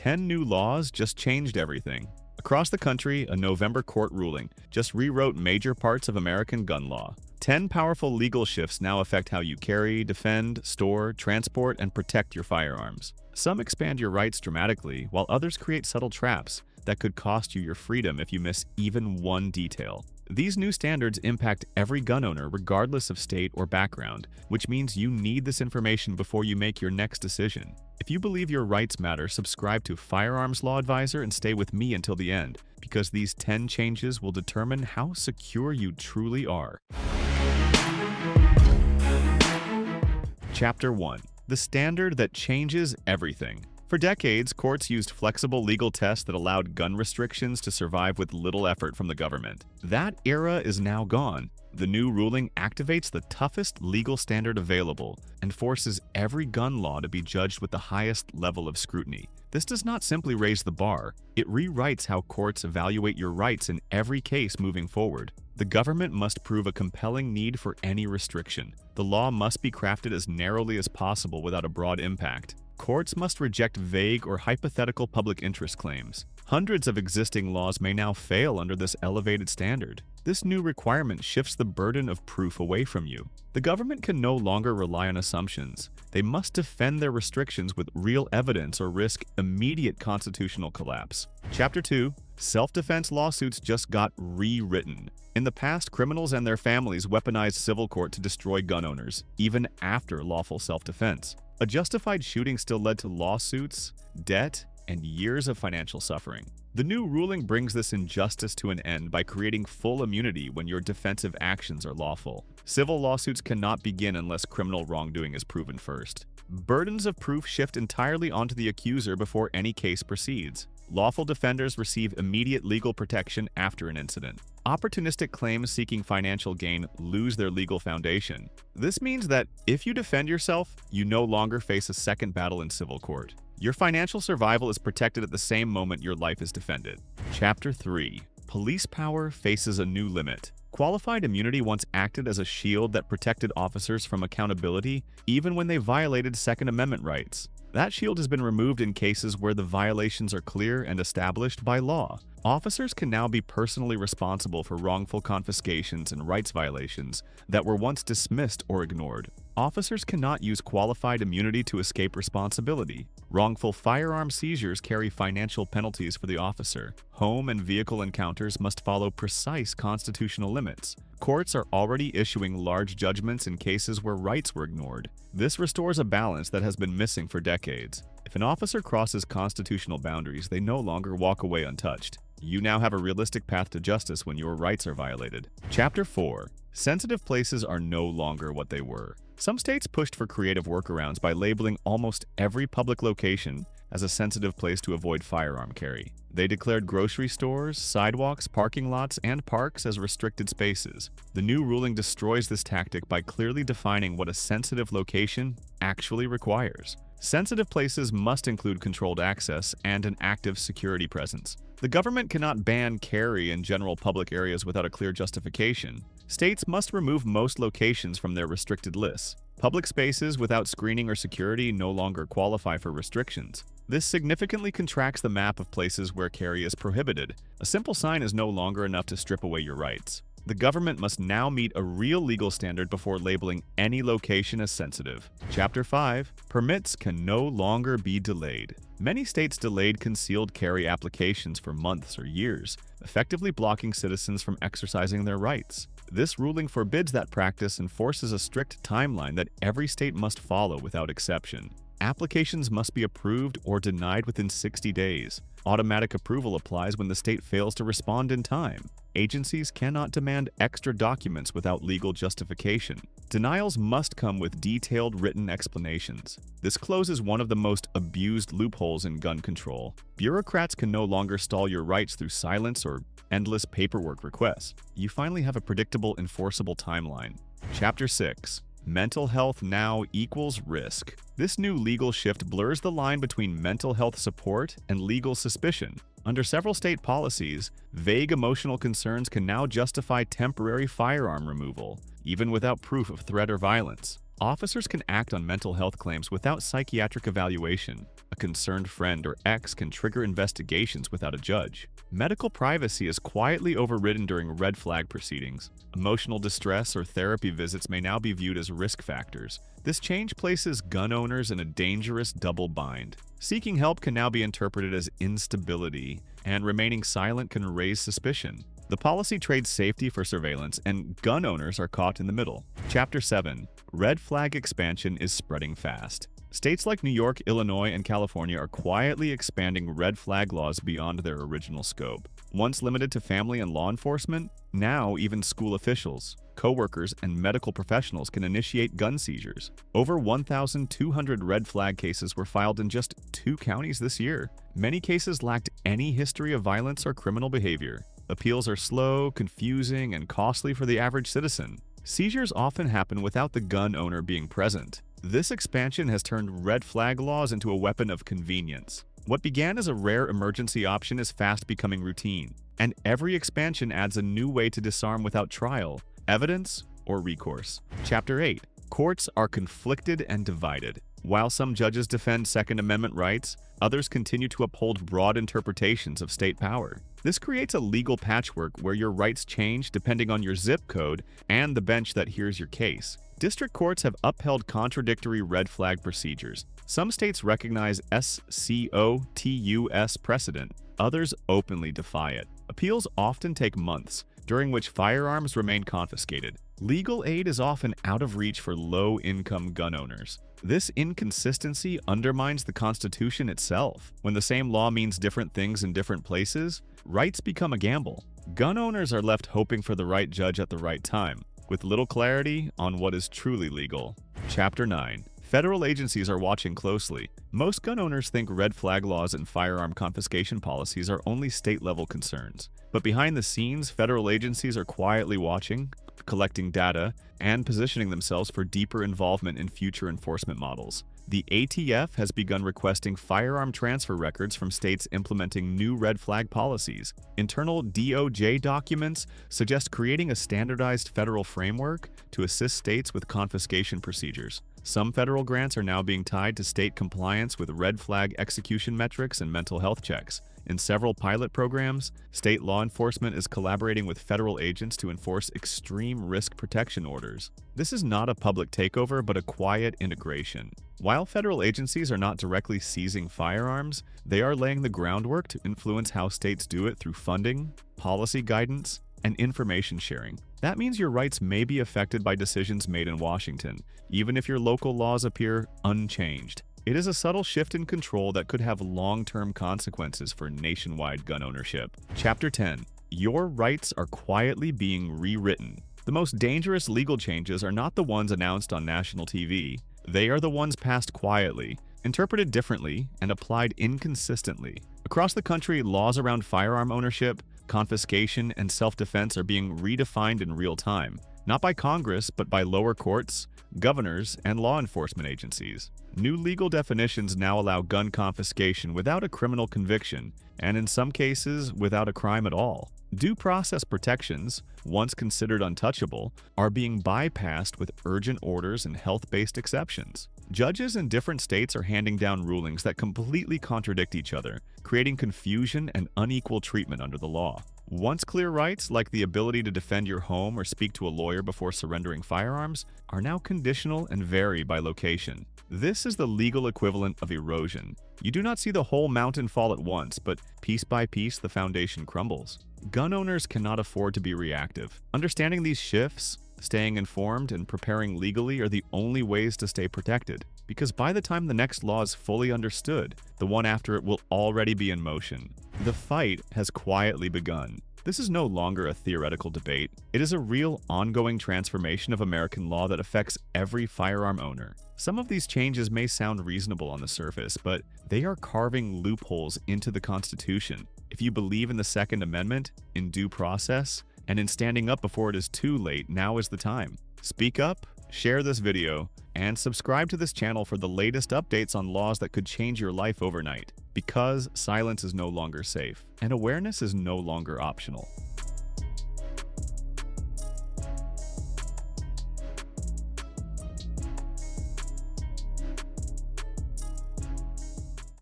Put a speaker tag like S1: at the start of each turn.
S1: 10 new laws just changed everything. Across the country, a November court ruling just rewrote major parts of American gun law. 10 powerful legal shifts now affect how you carry, defend, store, transport, and protect your firearms. Some expand your rights dramatically, while others create subtle traps that could cost you your freedom if you miss even one detail. These new standards impact every gun owner regardless of state or background, which means you need this information before you make your next decision. If you believe your rights matter, subscribe to Firearms Law Advisor and stay with me until the end, because these 10 changes will determine how secure you truly are. Chapter 1. The standard that changes everything. For decades, courts used flexible legal tests that allowed gun restrictions to survive with little effort from the government. That era is now gone. The new ruling activates the toughest legal standard available and forces every gun law to be judged with the highest level of scrutiny. This does not simply raise the bar, it rewrites how courts evaluate your rights in every case moving forward. The government must prove a compelling need for any restriction. The law must be crafted as narrowly as possible without a broad impact. Courts must reject vague or hypothetical public interest claims. Hundreds of existing laws may now fail under this elevated standard. This new requirement shifts the burden of proof away from you. The government can no longer rely on assumptions. They must defend their restrictions with real evidence or risk immediate constitutional collapse. Chapter 2. Self-defense lawsuits just got rewritten. In the past, criminals and their families weaponized civil court to destroy gun owners, even after lawful self-defense. A justified shooting still led to lawsuits, debt, and years of financial suffering. The new ruling brings this injustice to an end by creating full immunity when your defensive actions are lawful. Civil lawsuits cannot begin unless criminal wrongdoing is proven first. Burdens of proof shift entirely onto the accuser before any case proceeds. Lawful defenders receive immediate legal protection after an incident. Opportunistic claims seeking financial gain lose their legal foundation. This means that if you defend yourself, you no longer face a second battle in civil court. Your financial survival is protected at the same moment your life is defended. Chapter 3. Police power faces a new limit. Qualified immunity once acted as a shield that protected officers from accountability even when they violated Second Amendment rights. That shield has been removed in cases where the violations are clear and established by law. Officers can now be personally responsible for wrongful confiscations and rights violations that were once dismissed or ignored. Officers cannot use qualified immunity to escape responsibility. Wrongful firearm seizures carry financial penalties for the officer. Home and vehicle encounters must follow precise constitutional limits. Courts are already issuing large judgments in cases where rights were ignored. This restores a balance that has been missing for decades. If an officer crosses constitutional boundaries, they no longer walk away untouched. You now have a realistic path to justice when your rights are violated. Chapter 4. Sensitive places are no longer what they were. Some states pushed for creative workarounds by labeling almost every public location as a sensitive place to avoid firearm carry. They declared grocery stores, sidewalks, parking lots, and parks as restricted spaces. The new ruling destroys this tactic by clearly defining what a sensitive location actually requires. Sensitive places must include controlled access and an active security presence. The government cannot ban carry in general public areas without a clear justification. States must remove most locations from their restricted lists. Public spaces without screening or security no longer qualify for restrictions. This significantly contracts the map of places where carry is prohibited. A simple sign is no longer enough to strip away your rights. The government must now meet a real legal standard before labeling any location as sensitive. Chapter 5. Permits can no longer be delayed. Many states delayed concealed carry applications for months or years, effectively blocking citizens from exercising their rights. This ruling forbids that practice and forces a strict timeline that every state must follow without exception. Applications must be approved or denied within 60 days. Automatic approval applies when the state fails to respond in time. Agencies cannot demand extra documents without legal justification. Denials must come with detailed written explanations. This closes one of the most abused loopholes in gun control. Bureaucrats can no longer stall your rights through silence or endless paperwork requests. You finally have a predictable, enforceable timeline. Chapter 6. Mental health now equals risk. This new legal shift blurs the line between mental health support and legal suspicion. Under several state policies, vague emotional concerns can now justify temporary firearm removal, even without proof of threat or violence. Officers can act on mental health claims without psychiatric evaluation. A concerned friend or ex can trigger investigations without a judge. Medical privacy is quietly overridden during red flag proceedings. Emotional distress or therapy visits may now be viewed as risk factors. This change places gun owners in a dangerous double bind. Seeking help can now be interpreted as instability, and remaining silent can raise suspicion. The policy trades safety for surveillance, and gun owners are caught in the middle. Chapter 7. Red flag expansion is spreading fast. States like New York, Illinois, and California are quietly expanding red flag laws beyond their original scope. Once limited to family and law enforcement, now even school officials, coworkers, and medical professionals can initiate gun seizures. Over 1,200 red flag cases were filed in just 2 counties this year. Many cases lacked any history of violence or criminal behavior. Appeals are slow, confusing, and costly for the average citizen. Seizures often happen without the gun owner being present. This expansion has turned red flag laws into a weapon of convenience. What began as a rare emergency option is fast becoming routine, and every expansion adds a new way to disarm without trial, evidence, or recourse. Chapter 8. Courts are conflicted and divided. While some judges defend Second Amendment rights, others continue to uphold broad interpretations of state power. This creates a legal patchwork where your rights change depending on your zip code and the bench that hears your case. District courts have upheld contradictory red flag procedures. Some states recognize SCOTUS precedent, others openly defy it. Appeals often take months, during which firearms remain confiscated. Legal aid is often out of reach for low-income gun owners. This inconsistency undermines the Constitution itself. When the same law means different things in different places, rights become a gamble. Gun owners are left hoping for the right judge at the right time, with little clarity on what is truly legal. Chapter 9. Federal agencies are watching closely. Most gun owners think red flag laws and firearm confiscation policies are only state-level concerns. But behind the scenes, federal agencies are quietly watching, collecting data, and positioning themselves for deeper involvement in future enforcement models. The ATF has begun requesting firearm transfer records from states implementing new red flag policies. Internal DOJ documents suggest creating a standardized federal framework to assist states with confiscation procedures. Some federal grants are now being tied to state compliance with red flag execution metrics and mental health checks. In several pilot programs, state law enforcement is collaborating with federal agents to enforce extreme risk protection orders. This is not a public takeover, but a quiet integration. While federal agencies are not directly seizing firearms, they are laying the groundwork to influence how states do it through funding, policy guidance, and information sharing. That means your rights may be affected by decisions made in Washington, even if your local laws appear unchanged. It is a subtle shift in control that could have long-term consequences for nationwide gun ownership. Chapter 10. Your rights are quietly being rewritten. The most dangerous legal changes are not the ones announced on national TV. They are the ones passed quietly, interpreted differently, and applied inconsistently. Across the country, laws around firearm ownership, confiscation, and self-defense are being redefined in real time, not by Congress, but by lower courts, governors, and law enforcement agencies. New legal definitions now allow gun confiscation without a criminal conviction, and in some cases, without a crime at all. Due process protections, once considered untouchable, are being bypassed with urgent orders and health-based exceptions. Judges in different states are handing down rulings that completely contradict each other, creating confusion and unequal treatment under the law. Once clear rights, like the ability to defend your home or speak to a lawyer before surrendering firearms, are now conditional and vary by location. This is the legal equivalent of erosion. You do not see the whole mountain fall at once, but piece by piece the foundation crumbles. Gun owners cannot afford to be reactive. Understanding these shifts, staying informed, and preparing legally are the only ways to stay protected. Because by the time the next law is fully understood, the one after it will already be in motion. The fight has quietly begun. This is no longer a theoretical debate. It is a real, ongoing transformation of American law that affects every firearm owner. Some of these changes may sound reasonable on the surface, but they are carving loopholes into the Constitution. If you believe in the Second Amendment, in due process, and in standing up before it is too late, now is the time. Speak up, share this video, and subscribe to this channel for the latest updates on laws that could change your life overnight. Because silence is no longer safe, and awareness is no longer optional.